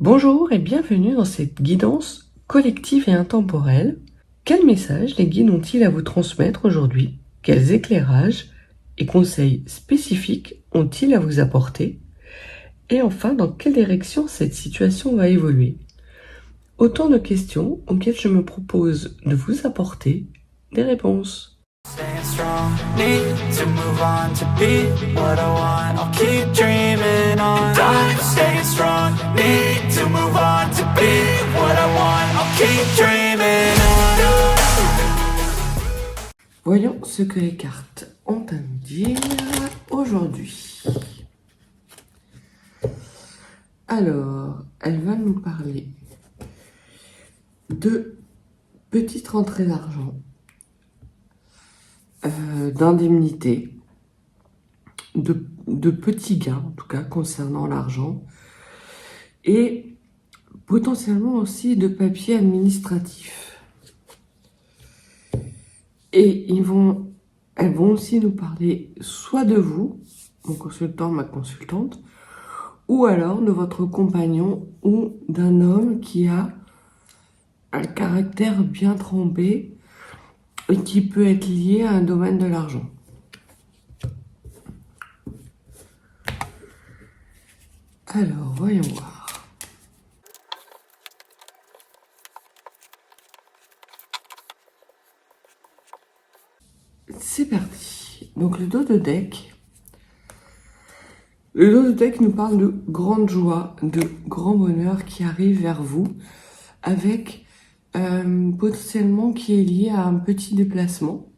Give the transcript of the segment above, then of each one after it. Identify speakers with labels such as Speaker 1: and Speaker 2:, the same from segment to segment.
Speaker 1: Bonjour et bienvenue dans cette guidance collective et intemporelle. Quel message les guides ont-ils à vous transmettre aujourd'hui? Quels éclairages et conseils spécifiques ont-ils à vous apporter? Et enfin, dans quelle direction cette situation va évoluer? Autant de questions auxquelles je me propose de vous apporter des réponses.
Speaker 2: Staying strong, need to move on to be what I want. I'll keep dreaming on. And I'm staying strong, need to move on to be what I want. I'll keep dreaming on.
Speaker 1: Voyons ce que les cartes ont à nous dire aujourd'hui. Alors, elles veulent nous parler de petites rentrées d'argent, d'indemnités, de petits gains, en tout cas concernant l'argent, et potentiellement aussi de papiers administratifs. Et elles vont aussi nous parler soit de vous, mon consultant, ma consultante, ou alors de votre compagnon ou d'un homme qui a un caractère bien trempé et qui peut être lié à un domaine de l'argent. Alors, voyons voir. C'est parti. Donc le dos de deck. Le dos de deck nous parle de grande joie, de grand bonheur qui arrive vers vous avec potentiellement qui est lié à un petit déplacement.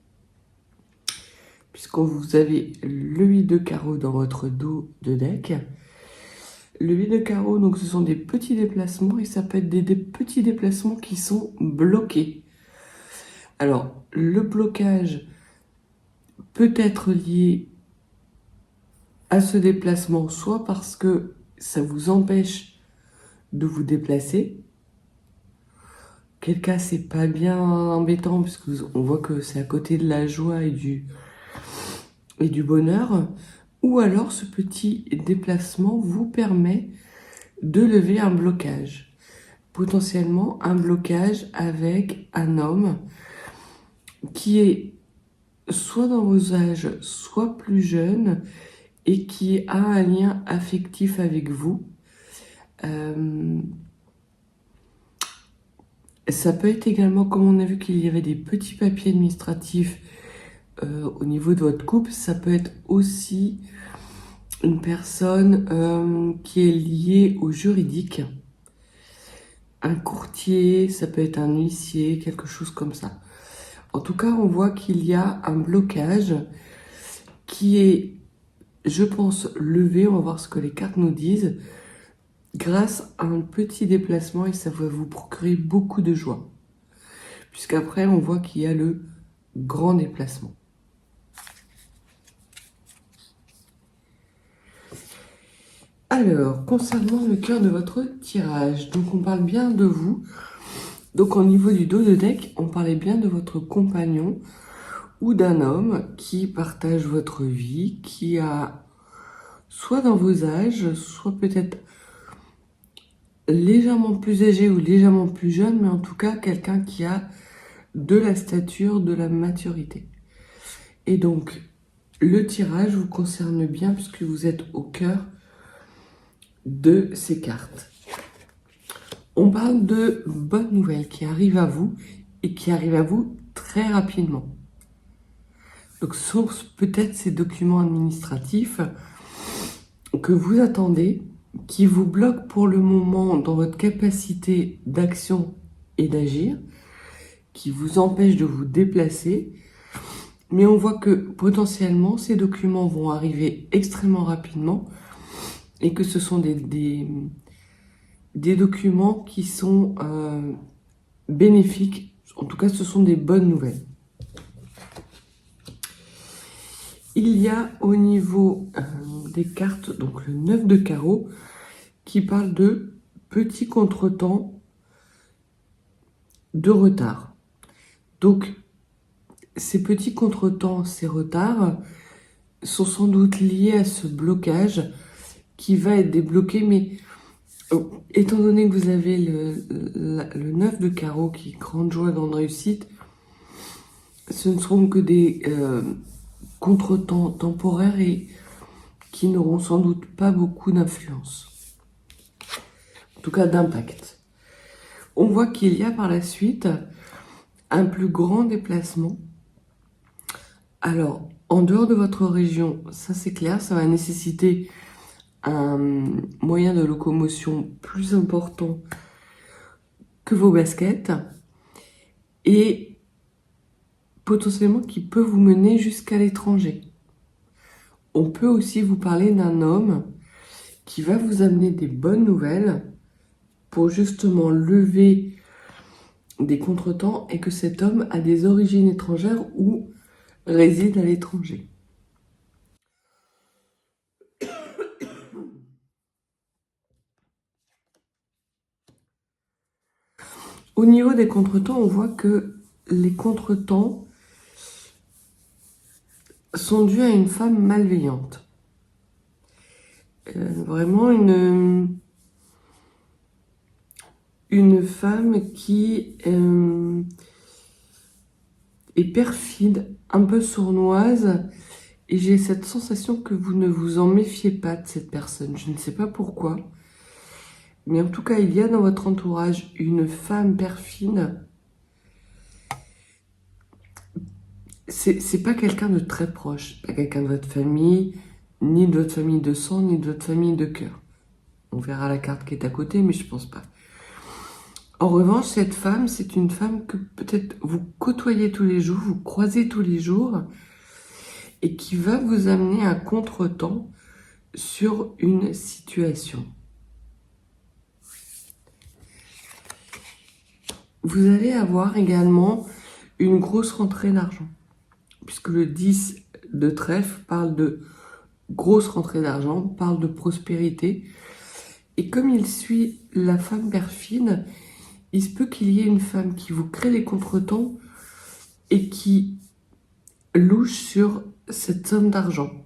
Speaker 1: Puisque vous avez le 8 de carreau dans votre dos de deck. Le 8 de carreau, donc ce sont des petits déplacements et ça peut être des petits déplacements qui sont bloqués. Alors, le blocage peut être lié à ce déplacement, soit parce que ça vous empêche de vous déplacer. Quel cas, c'est pas bien embêtant, puisqu'on voit que c'est à côté de la joie et du bonheur. Ou alors, ce petit déplacement vous permet de lever un blocage. Potentiellement, un blocage avec un homme qui est soit dans vos âges, soit plus jeune, et qui a un lien affectif avec vous. Ça peut être également, comme on a vu qu'il y avait des petits papiers administratifs au niveau de votre couple, ça peut être aussi une personne qui est liée au juridique. Un courtier, ça peut être un huissier, quelque chose comme ça. En tout cas, on voit qu'il y a un blocage qui est, je pense, levé. On va voir ce que les cartes nous disent grâce à un petit déplacement et ça va vous procurer beaucoup de joie. Puisqu'après, on voit qu'il y a le grand déplacement. Alors, concernant le cœur de votre tirage, donc on parle bien de vous. Donc au niveau du dos de deck, on parlait bien de votre compagnon ou d'un homme qui partage votre vie, qui a soit dans vos âges, soit peut-être légèrement plus âgé ou légèrement plus jeune, mais en tout cas quelqu'un qui a de la stature, de la maturité. Et donc, le tirage vous concerne bien puisque vous êtes au cœur de ces cartes. On parle de bonnes nouvelles qui arrivent à vous et qui arrivent à vous très rapidement. Donc, source peut-être ces documents administratifs que vous attendez, qui vous bloquent pour le moment dans votre capacité d'action et d'agir, qui vous empêchent de vous déplacer. Mais on voit que potentiellement, ces documents vont arriver extrêmement rapidement et que ce sont des documents qui sont bénéfiques. En tout cas, ce sont des bonnes nouvelles. Il y a au niveau des cartes, donc le 9 de carreau, qui parle de petits contretemps de retard. Donc, ces petits contretemps, ces retards, sont sans doute liés à ce blocage qui va être débloqué, mais Étant donné que vous avez le 9 de carreau qui est grande joie, grande réussite, ce ne seront que des contretemps temporaires et qui n'auront sans doute pas beaucoup d'influence. En tout cas d'impact. On voit qu'il y a par la suite un plus grand déplacement. Alors, en dehors de votre région, ça c'est clair, ça va nécessiter un moyen de locomotion plus important que vos baskets et potentiellement qui peut vous mener jusqu'à l'étranger. On peut aussi vous parler d'un homme qui va vous amener des bonnes nouvelles pour justement lever des contretemps et que cet homme a des origines étrangères ou réside à l'étranger. Au niveau des contretemps, on voit que les contretemps sont dus à une femme malveillante. Vraiment une femme qui est perfide, un peu sournoise, et j'ai cette sensation que vous ne vous en méfiez pas de cette personne. Je ne sais pas pourquoi, mais en tout cas, il y a dans votre entourage une femme perfide. C'est pas quelqu'un de très proche, pas quelqu'un de votre famille, ni de votre famille de sang, ni de votre famille de cœur. On verra la carte qui est à côté, mais je pense pas. En revanche, cette femme, c'est une femme que peut-être vous côtoyez tous les jours, vous croisez tous les jours, et qui va vous amener un contretemps sur une situation. Vous allez avoir également une grosse rentrée d'argent, puisque le 10 de trèfle parle de grosse rentrée d'argent, parle de prospérité. Et comme il suit la femme perfide, il se peut qu'il y ait une femme qui vous crée des contretemps et qui louche sur cette somme d'argent.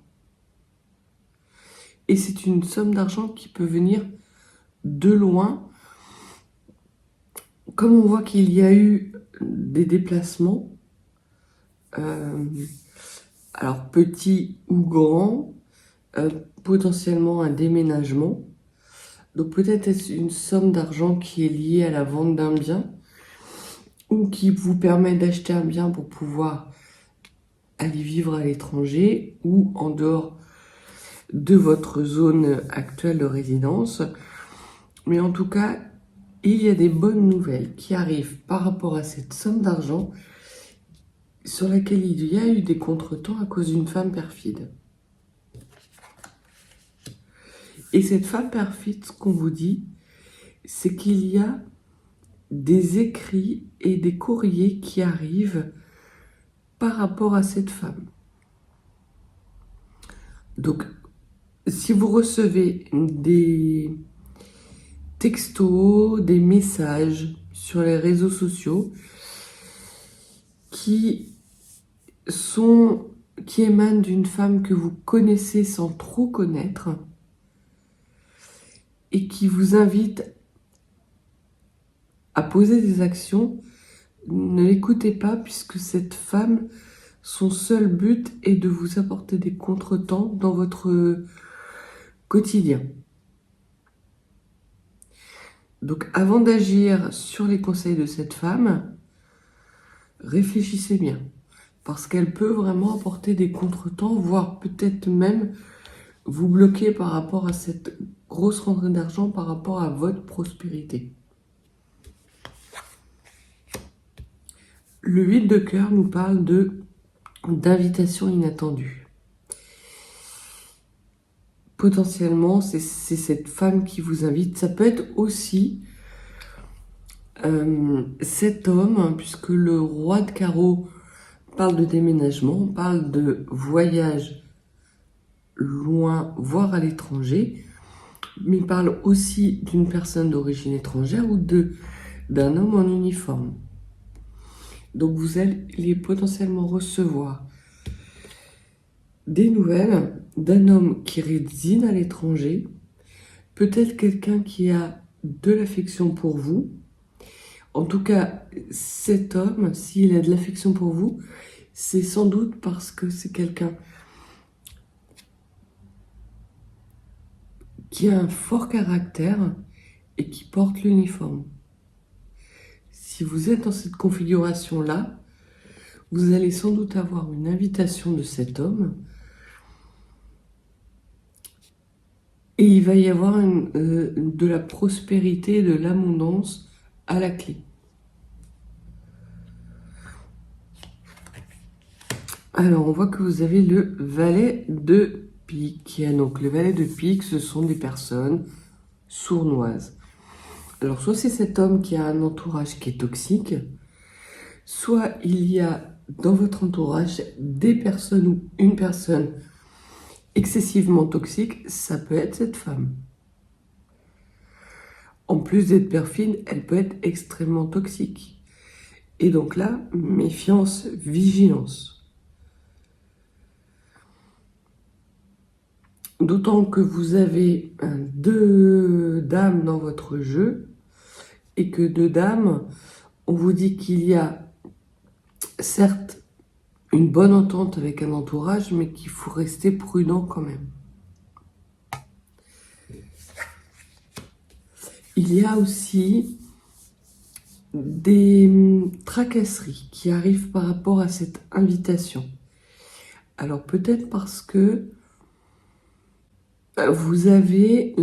Speaker 1: Et c'est une somme d'argent qui peut venir de loin. Comme on voit qu'il y a eu des déplacements, alors petits ou grands, potentiellement un déménagement. Donc peut-être est-ce une somme d'argent qui est liée à la vente d'un bien ou qui vous permet d'acheter un bien pour pouvoir aller vivre à l'étranger ou en dehors de votre zone actuelle de résidence. Mais en tout cas, il y a des bonnes nouvelles qui arrivent par rapport à cette somme d'argent sur laquelle il y a eu des contretemps à cause d'une femme perfide. Et cette femme perfide, ce qu'on vous dit, c'est qu'il y a des écrits et des courriers qui arrivent par rapport à cette femme. Donc, si vous recevez des textos, des messages sur les réseaux sociaux qui émanent d'une femme que vous connaissez sans trop connaître et qui vous invite à poser des actions, ne l'écoutez pas puisque cette femme, son seul but est de vous apporter des contretemps dans votre quotidien. Donc avant d'agir sur les conseils de cette femme, réfléchissez bien. Parce qu'elle peut vraiment apporter des contretemps, voire peut-être même vous bloquer par rapport à cette grosse rentrée d'argent, par rapport à votre prospérité. Le 8 de cœur nous parle d'invitation inattendue. Potentiellement, c'est cette femme qui vous invite. Ça peut être aussi cet homme, puisque le roi de carreau parle de déménagement, parle de voyage loin, voire à l'étranger, mais parle aussi d'une personne d'origine étrangère ou d'un homme en uniforme. Donc vous allez potentiellement recevoir des nouvelles d'un homme qui réside à l'étranger, peut-être quelqu'un qui a de l'affection pour vous. En tout cas, cet homme, s'il a de l'affection pour vous, c'est sans doute parce que c'est quelqu'un qui a un fort caractère et qui porte l'uniforme. Si vous êtes dans cette configuration-là, vous allez sans doute avoir une invitation de cet homme et il va y avoir de la prospérité, de l'abondance à la clé. Alors, on voit que vous avez le valet de pique. Donc, le valet de pique, ce sont des personnes sournoises. Alors, soit c'est cet homme qui a un entourage qui est toxique, soit il y a dans votre entourage des personnes ou une personne excessivement toxique, ça peut être cette femme. En plus d'être perfide, elle peut être extrêmement toxique. Et donc là, méfiance, vigilance. D'autant que vous avez 2 dames dans votre jeu et que 2 dames, on vous dit qu'il y a certes une bonne entente avec un entourage, mais qu'il faut rester prudent quand même. Il y a aussi des tracasseries qui arrivent par rapport à cette invitation. Alors peut-être parce que vous avez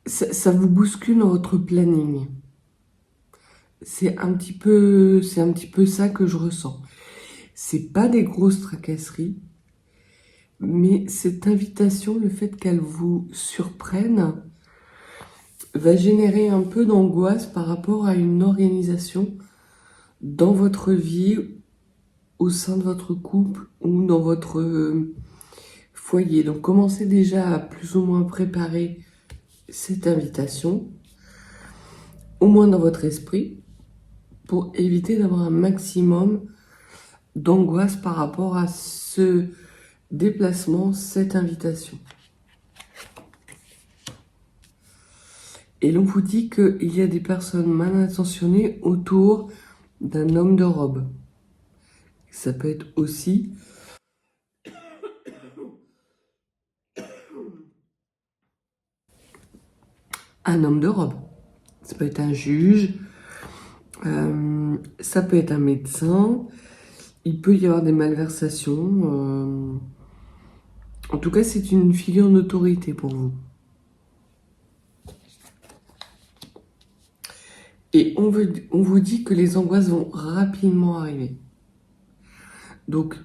Speaker 1: ça vous bouscule dans votre planning. C'est un petit peu ça que je ressens. C'est pas des grosses tracasseries, mais cette invitation, le fait qu'elle vous surprenne, va générer un peu d'angoisse par rapport à une organisation dans votre vie, au sein de votre couple ou dans votre foyer. Donc commencez déjà à plus ou moins préparer cette invitation, au moins dans votre esprit, pour éviter d'avoir un maximum d'angoisse par rapport à ce déplacement, cette invitation. Et l'on vous dit qu'il y a des personnes mal intentionnées autour d'un homme de robe. Ça peut être aussi un homme de robe. Ça peut être un juge, ça peut être un médecin, il peut y avoir des malversations. En tout cas, c'est une figure d'autorité pour vous. Et on vous dit que les angoisses vont rapidement arriver. Donc,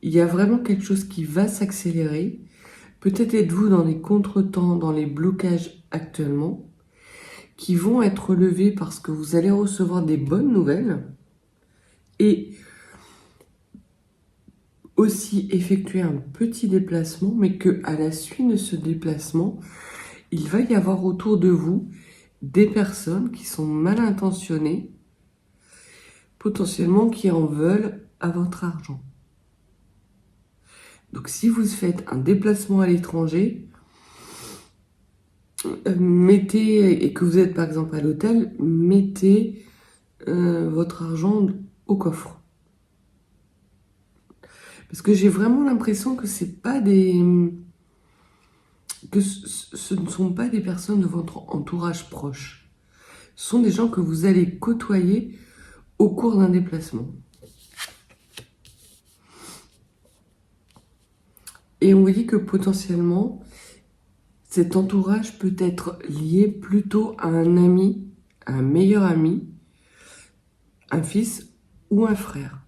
Speaker 1: il y a vraiment quelque chose qui va s'accélérer. Peut-être êtes-vous dans les contretemps, dans les blocages actuellement, qui vont être levés parce que vous allez recevoir des bonnes nouvelles et aussi effectuer un petit déplacement, mais que à la suite de ce déplacement, il va y avoir autour de vous des personnes qui sont mal intentionnées, potentiellement qui en veulent à votre argent. Donc si vous faites un déplacement à l'étranger, mettez, et que vous êtes par exemple à l'hôtel, mettez votre argent au coffre. Parce que j'ai vraiment l'impression que ce ne sont pas des personnes de votre entourage proche. Ce sont des gens que vous allez côtoyer au cours d'un déplacement. Et on vous dit que potentiellement, cet entourage peut être lié plutôt à un ami, à un meilleur ami, un fils ou un frère.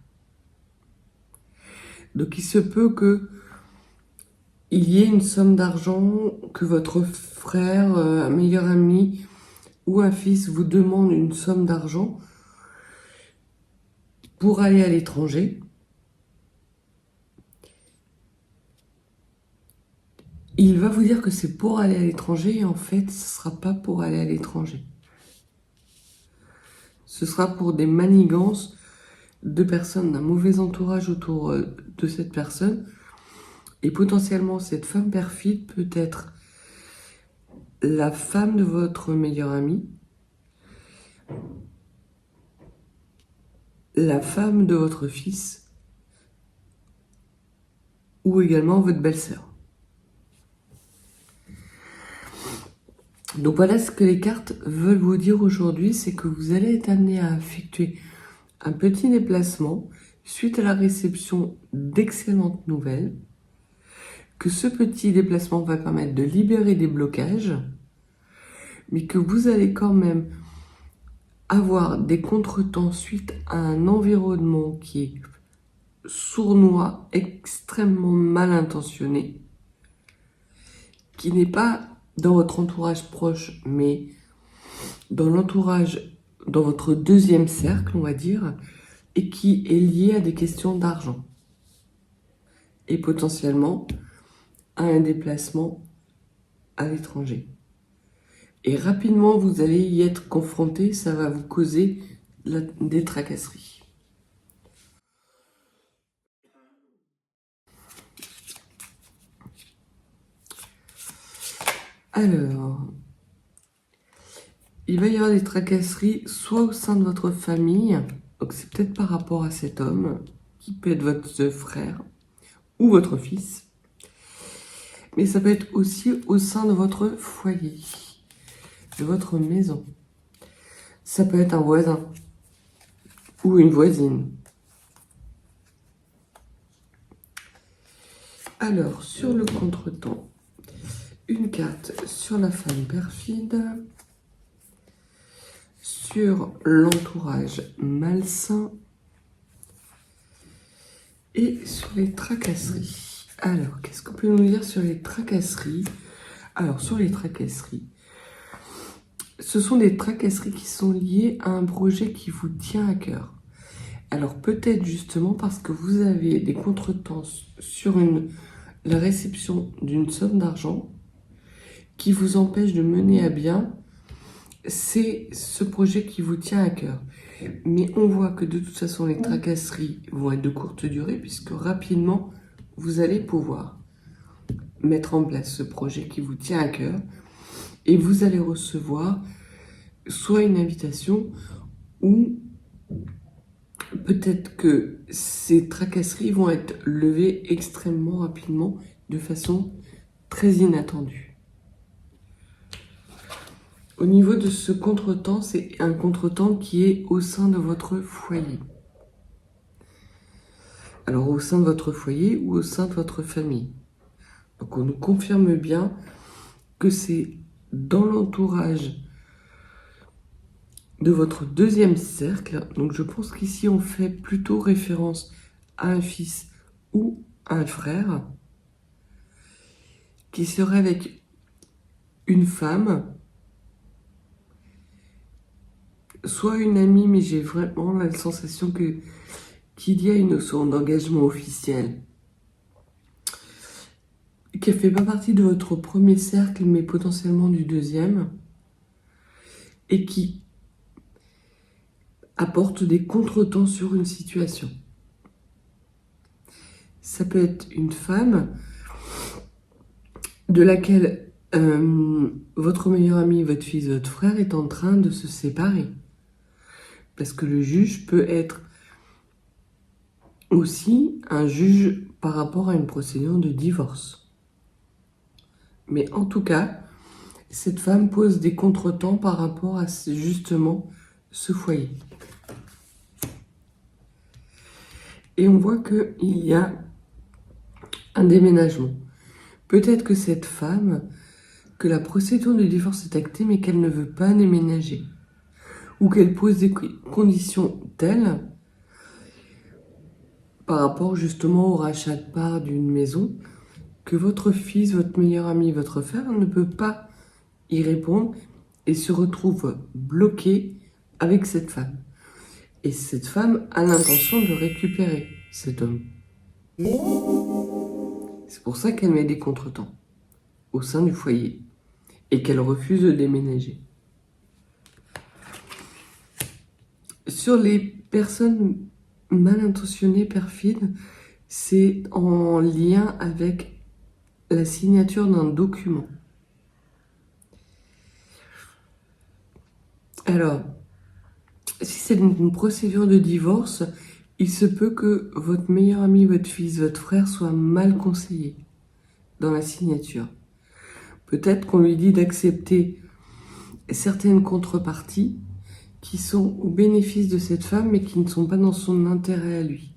Speaker 1: Donc il se peut que il y ait une somme d'argent, que votre frère, un meilleur ami ou un fils vous demande une somme d'argent pour aller à l'étranger. Il va vous dire que c'est pour aller à l'étranger et en fait, ce ne sera pas pour aller à l'étranger. Ce sera pour des manigances de personnes d'un mauvais entourage autour de cette personne Et potentiellement, cette femme perfide peut être la femme de votre meilleur ami, la femme de votre fils, ou également votre belle-sœur. Donc voilà ce que les cartes veulent vous dire aujourd'hui, c'est que vous allez être amené à effectuer un petit déplacement suite à la réception d'excellentes nouvelles, que ce petit déplacement va permettre de libérer des blocages, mais que vous allez quand même avoir des contretemps suite à un environnement qui est sournois, extrêmement mal intentionné, qui n'est pas dans votre entourage proche, mais dans l'entourage, dans votre deuxième cercle, on va dire, et qui est lié à des questions d'argent. Et potentiellement à un déplacement à l'étranger. Et rapidement, vous allez y être confronté, ça va vous causer des tracasseries. Alors, il va y avoir des tracasseries soit au sein de votre famille, donc c'est peut-être par rapport à cet homme, qui peut être votre frère ou votre fils, mais ça peut être aussi au sein de votre foyer, de votre maison. Ça peut être un voisin ou une voisine. Alors, sur le contretemps, une carte sur la femme perfide, sur l'entourage malsain et sur les tracasseries. Alors, qu'est-ce qu'on peut nous dire sur les tracasseries? Alors, sur les tracasseries, ce sont des tracasseries qui sont liées à un projet qui vous tient à cœur. Alors, peut-être justement parce que vous avez des contretemps sur la réception d'une somme d'argent qui vous empêche de mener à bien, c'est ce projet qui vous tient à cœur. Mais on voit que de toute façon, les tracasseries vont être de courte durée puisque rapidement, vous allez pouvoir mettre en place ce projet qui vous tient à cœur et vous allez recevoir soit une invitation ou peut-être que ces tracasseries vont être levées extrêmement rapidement de façon très inattendue. Au niveau de ce contretemps, c'est un contretemps qui est au sein de votre foyer. Alors au sein de votre foyer ou au sein de votre famille. Donc on nous confirme bien que c'est dans l'entourage de votre deuxième cercle. Donc je pense qu'ici on fait plutôt référence à un fils ou à un frère qui serait avec une femme, soit une amie, mais j'ai vraiment la sensation qu'il y a une notion d'engagement officiel qui ne fait pas partie de votre premier cercle, mais potentiellement du deuxième, et qui apporte des contretemps sur une situation. Ça peut être une femme de laquelle votre meilleur ami, votre fils, votre frère est en train de se séparer. Parce que le juge peut être aussi un juge par rapport à une procédure de divorce. Mais en tout cas, cette femme pose des contretemps par rapport à justement ce foyer. Et on voit qu'il y a un déménagement. Peut-être que cette femme, que la procédure de divorce est actée, mais qu'elle ne veut pas déménager. Ou qu'elle pose des conditions telles par rapport justement au rachat de part d'une maison que votre fils, votre meilleur ami, votre frère ne peut pas y répondre et se retrouve bloqué avec cette femme. Et cette femme a l'intention de récupérer cet homme. C'est pour ça qu'elle met des contretemps au sein du foyer et qu'elle refuse de déménager. Sur les personnes mal intentionnées, perfides, c'est en lien avec la signature d'un document. Alors, si c'est une procédure de divorce, il se peut que votre meilleur ami, votre fils, votre frère soit mal conseillé dans la signature. Peut-être qu'on lui dit d'accepter certaines contreparties qui sont au bénéfice de cette femme mais qui ne sont pas dans son intérêt à lui.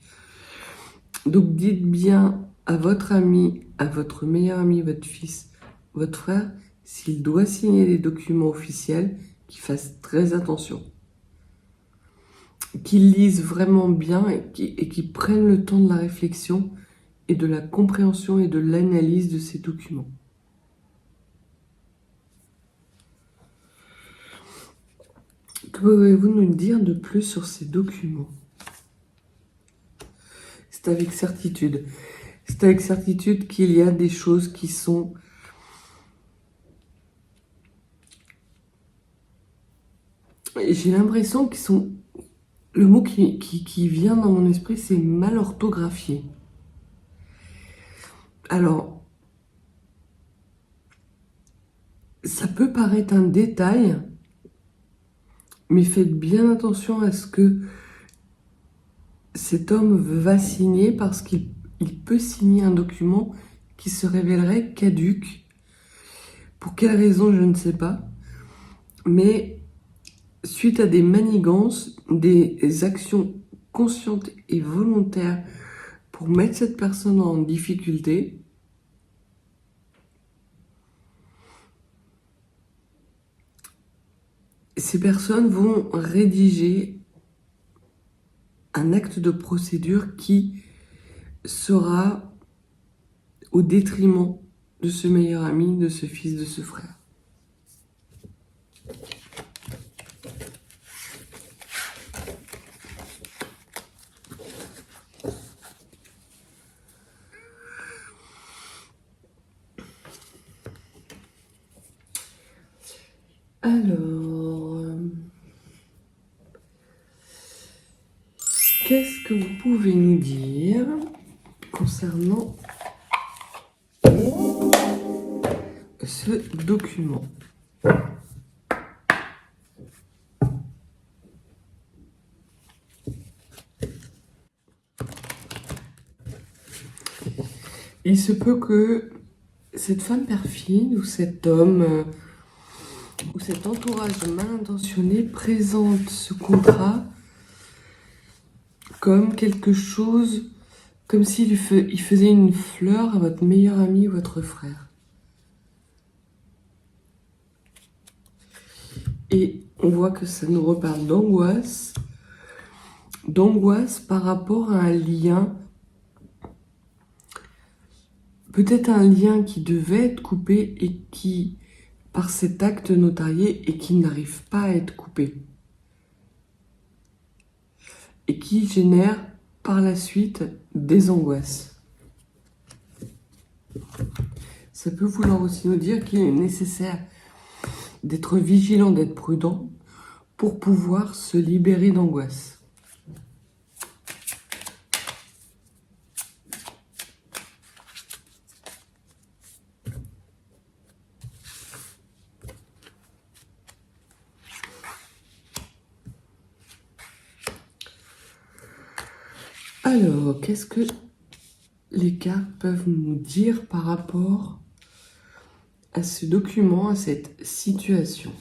Speaker 1: Donc dites bien à votre ami, à votre meilleur ami, votre fils, votre frère, s'il doit signer des documents officiels, qu'il fasse très attention. Qu'il lise vraiment bien et qu'il prenne le temps de la réflexion et de la compréhension et de l'analyse de ces documents. Que pouvez-vous nous dire de plus sur ces documents? C'est avec certitude. C'est avec certitude qu'il y a des choses qui sont j'ai l'impression qu'ils sont... Le mot qui vient dans mon esprit, c'est mal orthographié. Alors, ça peut paraître un détail, mais faites bien attention à ce que cet homme va signer parce qu'il peut signer un document qui se révélerait caduc. Pour quelle raison, je ne sais pas. Mais suite à des manigances, des actions conscientes et volontaires pour mettre cette personne en difficulté, ces personnes vont rédiger un acte de procédure qui sera au détriment de ce meilleur ami, de ce fils, de ce frère. Alors, qu'est-ce que vous pouvez nous dire concernant ce document? Il se peut que cette femme perfide ou cet homme ou cet entourage mal intentionné présente ce contrat comme quelque chose, comme s'il faisait une fleur à votre meilleur ami ou votre frère. Et on voit que ça nous reparle d'angoisse par rapport à un lien, peut-être un lien qui devait être coupé et qui, par cet acte notarié, et qui n'arrive pas à être coupé. Et qui génère par la suite des angoisses. Ça peut vouloir aussi nous dire qu'il est nécessaire d'être vigilant, d'être prudent pour pouvoir se libérer d'angoisse. Alors, qu'est-ce que les cartes peuvent nous dire par rapport à ce document, à cette situation?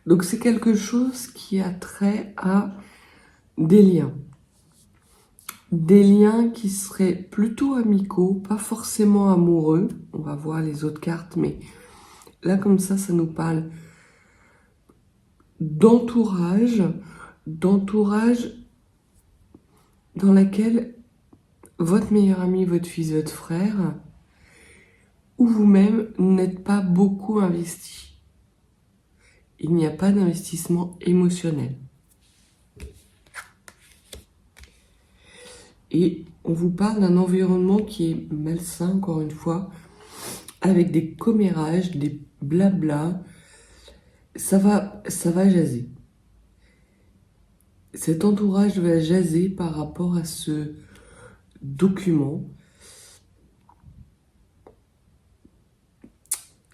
Speaker 1: Donc, c'est quelque chose qui a trait à des liens. Des liens qui seraient plutôt amicaux, pas forcément amoureux. On va voir les autres cartes, mais là, comme ça nous parle d'entourage dans laquelle votre meilleur ami, votre fils, votre frère, ou vous-même n'êtes pas beaucoup investi. Il n'y a pas d'investissement émotionnel. Et on vous parle d'un environnement qui est malsain, encore une fois, avec des commérages, des blabla. Ça va jaser. Cet entourage va jaser par rapport à ce document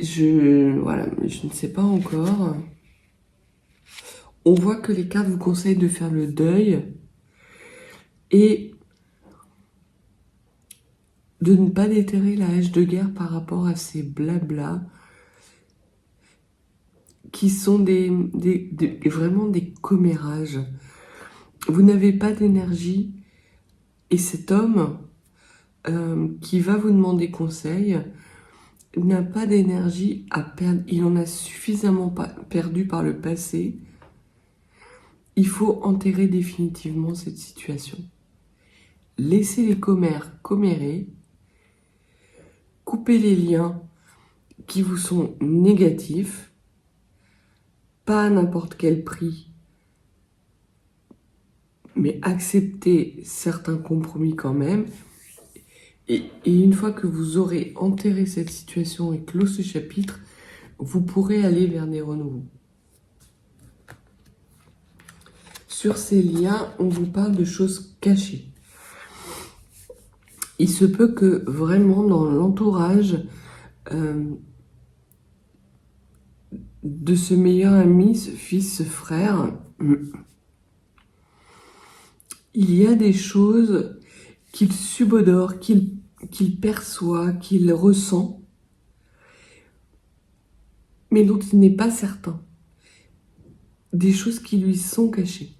Speaker 1: Voilà, je ne sais pas encore. On voit que les cartes vous conseillent de faire le deuil et de ne pas déterrer la hache de guerre par rapport à ces blablas qui sont vraiment des commérages. Vous n'avez pas d'énergie et cet homme qui va vous demander conseil n'a pas d'énergie à perdre. Il en a suffisamment perdu par le passé. Il faut enterrer définitivement cette situation. Laissez les commères commérer. Coupez les liens qui vous sont négatifs. Pas à n'importe quel prix. Mais acceptez certains compromis quand même. Et une fois que vous aurez enterré cette situation et clos ce chapitre, vous pourrez aller vers des renouveaux. Sur ces liens, on vous parle de choses cachées. Il se peut que vraiment dans l'entourage de ce meilleur ami, ce fils, ce frère, il y a des choses qu'il subodore, qu'il perçoit, qu'il ressent, mais dont il n'est pas certain. Des choses qui lui sont cachées.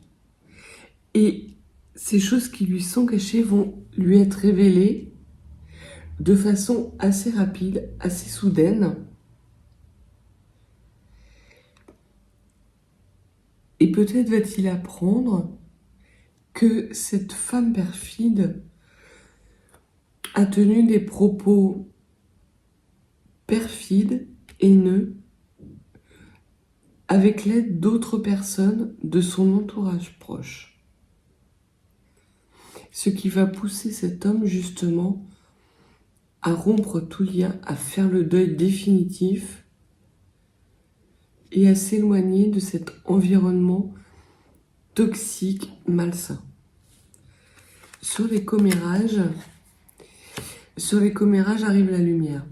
Speaker 1: Et ces choses qui lui sont cachées vont lui être révélées de façon assez rapide, assez soudaine. Et peut-être va-t-il apprendre que cette femme perfide a tenu des propos perfides, haineux, avec l'aide d'autres personnes de son entourage proche. Ce qui va pousser cet homme justement à rompre tout lien, à faire le deuil définitif et à s'éloigner de cet environnement toxique, malsain. Sur les commérages arrive la lumière.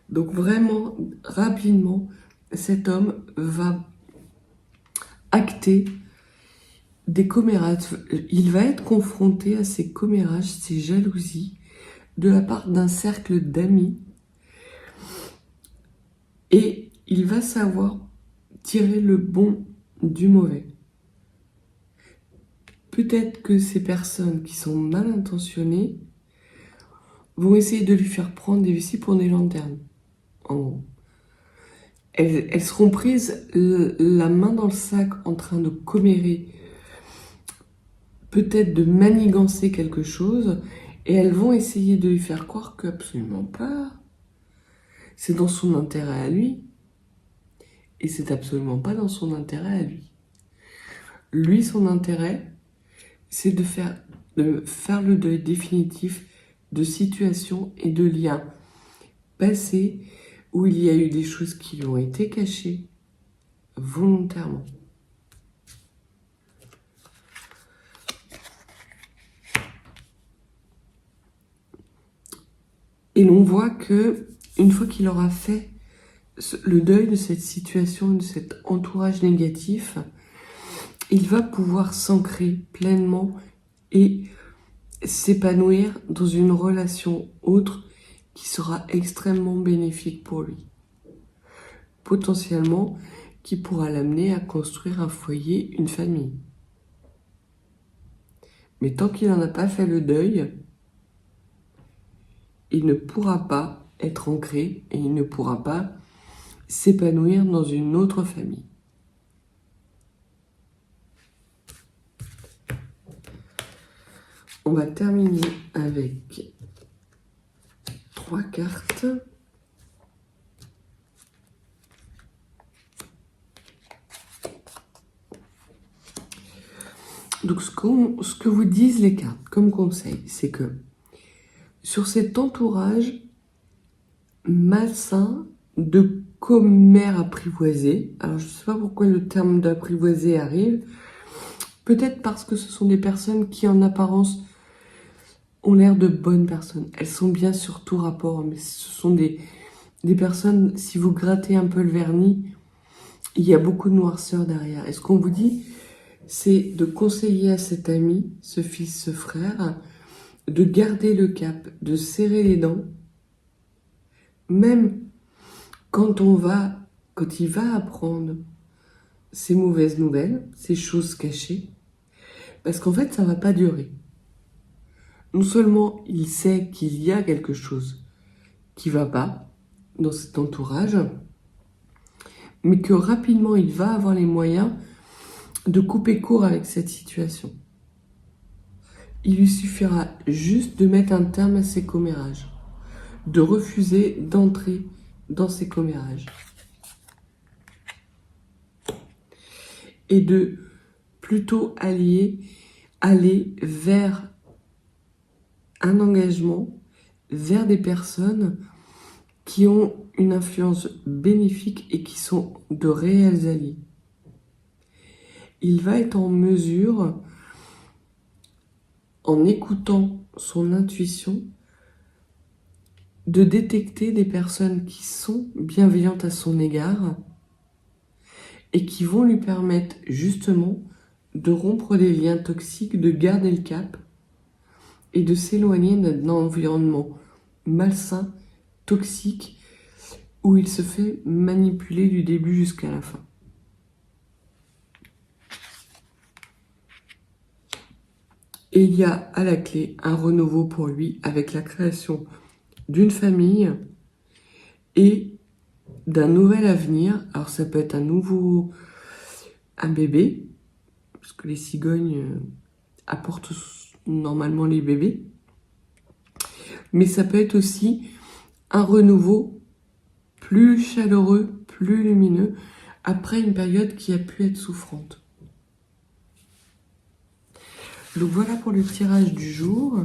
Speaker 1: Donc vraiment, rapidement, cet homme va acter des commérages. Il va être confronté à ces commérages, ces jalousies, de la part d'un cercle d'amis. Et il va savoir tirer le bon du mauvais. Peut-être que ces personnes qui sont mal intentionnées vont essayer de lui faire prendre des vessies pour des lanternes. En gros. Elles seront prises la main dans le sac en train de commérer, peut-être de manigancer quelque chose, et elles vont essayer de lui faire croire que absolument pas. C'est dans son intérêt à lui. Et c'est absolument pas dans son intérêt à lui. Lui, son intérêt, c'est de faire le deuil définitif de situations et de liens passés où il y a eu des choses qui lui ont été cachées volontairement. Et l'on voit que une fois qu'il aura fait le deuil de cette situation, de cet entourage négatif, il va pouvoir s'ancrer pleinement et s'épanouir dans une relation autre qui sera extrêmement bénéfique pour lui. Potentiellement, qui pourra l'amener à construire un foyer, une famille. Mais tant qu'il n'en a pas fait le deuil, il ne pourra pas être ancré et il ne pourra pas s'épanouir dans une autre famille. On va terminer avec 3 cartes. Donc ce que vous disent les cartes comme conseil, c'est que sur cet entourage malsain de commères apprivoisées, alors je ne sais pas pourquoi le terme d'apprivoisé arrive, peut-être parce que ce sont des personnes qui en apparence ont l'air de bonnes personnes. Elles sont bien sur tout rapport, mais ce sont des des personnes, si vous grattez un peu le vernis, il y a beaucoup de noirceur derrière. Et ce qu'on vous dit, c'est de conseiller à cet ami, ce fils, ce frère, de garder le cap, de serrer les dents, même quand il va apprendre ces mauvaises nouvelles, ces choses cachées, parce qu'en fait, ça va pas durer. Non seulement il sait qu'il y a quelque chose qui va pas dans cet entourage, mais que rapidement il va avoir les moyens de couper court avec cette situation. Il lui suffira juste de mettre un terme à ses commérages, de refuser d'entrer dans ces commérages et de plutôt aller vers un engagement, vers des personnes qui ont une influence bénéfique et qui sont de réels alliés. Il va être en mesure, en écoutant son intuition, de détecter des personnes qui sont bienveillantes à son égard et qui vont lui permettre justement de rompre des liens toxiques, de garder le cap et de s'éloigner d'un environnement malsain, toxique, où il se fait manipuler du début jusqu'à la fin. Et il y a à la clé un renouveau pour lui avec la création d'une famille et d'un nouvel avenir. Alors ça peut être un bébé, parce que les cigognes apportent normalement les bébés, mais ça peut être aussi un renouveau plus chaleureux, plus lumineux, après une période qui a pu être souffrante. Donc voilà pour le tirage du jour.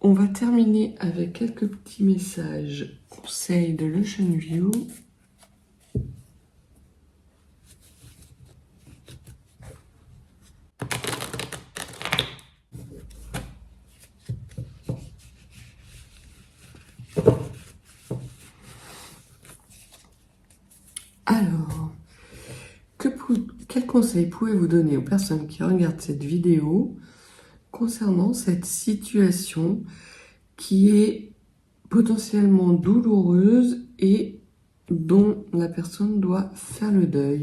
Speaker 1: On va terminer avec quelques petits messages conseils de l'Ocean View. Alors, quel conseil pouvez-vous donner aux personnes qui regardent cette vidéo concernant cette situation qui est potentiellement douloureuse et dont la personne doit faire le deuil?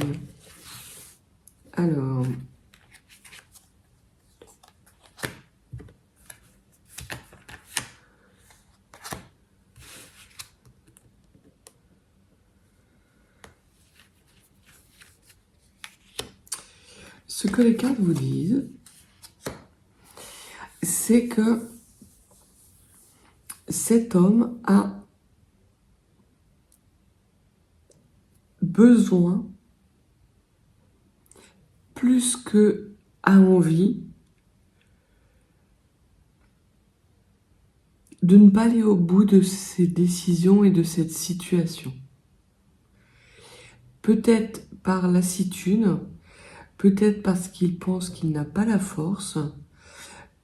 Speaker 1: Alors, ce que les cartes vous disent, c'est que cet homme a besoin, plus que a envie, de ne pas aller au bout de ses décisions et de cette situation. Peut-être par lassitude, peut-être parce qu'il pense qu'il n'a pas la force,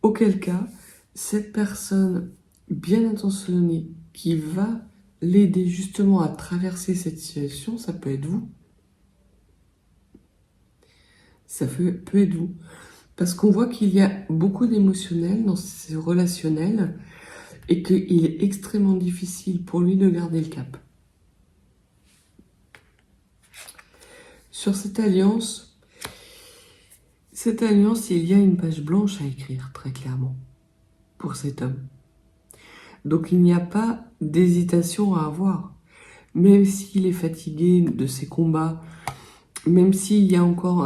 Speaker 1: auquel cas, cette personne bien intentionnée qui va l'aider justement à traverser cette situation, ça peut être vous. Ça peut être vous. Parce qu'on voit qu'il y a beaucoup d'émotionnel dans ces relationnels et qu'il est extrêmement difficile pour lui de garder le cap. Sur cette alliance, il y a une page blanche à écrire, très clairement, pour cet homme. Donc il n'y a pas d'hésitation à avoir. Même s'il est fatigué de ses combats, même s'il y a encore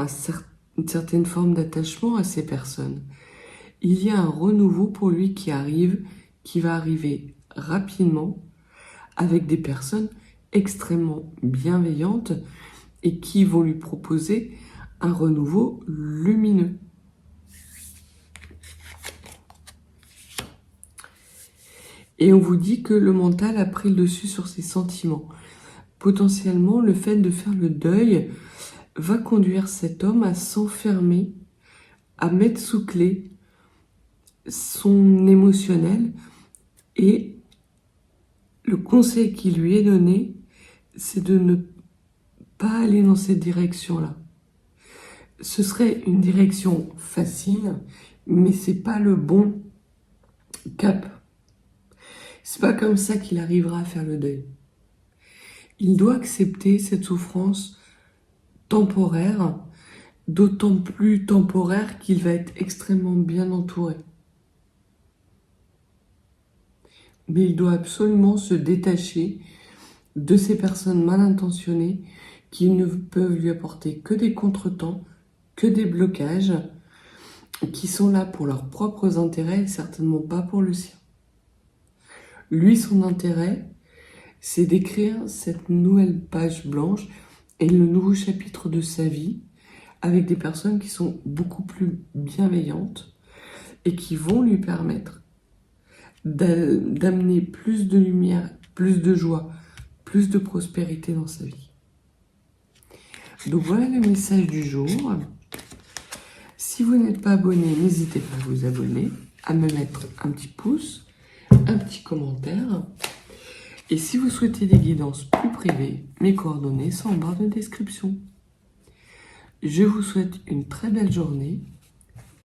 Speaker 1: une certaine forme d'attachement à ces personnes, il y a un renouveau pour lui qui va arriver rapidement avec des personnes extrêmement bienveillantes et qui vont lui proposer un renouveau lumineux. Et on vous dit que le mental a pris le dessus sur ses sentiments. Potentiellement, le fait de faire le deuil va conduire cet homme à s'enfermer, à mettre sous clé son émotionnel et Le conseil qui lui est donné, c'est de ne pas aller dans cette direction-là. Ce serait une direction facile, mais c'est pas le bon cap. C'est pas comme ça qu'il arrivera à faire le deuil. Il doit accepter cette souffrance temporaire, d'autant plus temporaire qu'il va être extrêmement bien entouré. Mais il doit absolument se détacher de ces personnes mal intentionnées qui ne peuvent lui apporter que des contretemps, que des blocages, qui sont là pour leurs propres intérêts et certainement pas pour le sien. Lui, son intérêt, c'est d'écrire cette nouvelle page blanche et le nouveau chapitre de sa vie avec des personnes qui sont beaucoup plus bienveillantes et qui vont lui permettre d'amener plus de lumière, plus de joie, plus de prospérité dans sa vie. Donc voilà le message du jour. Si vous n'êtes pas abonné, n'hésitez pas à vous abonner, à me mettre un petit pouce, un petit commentaire. Et si vous souhaitez des guidances plus privées, mes coordonnées sont en barre de description. Je vous souhaite une très belle journée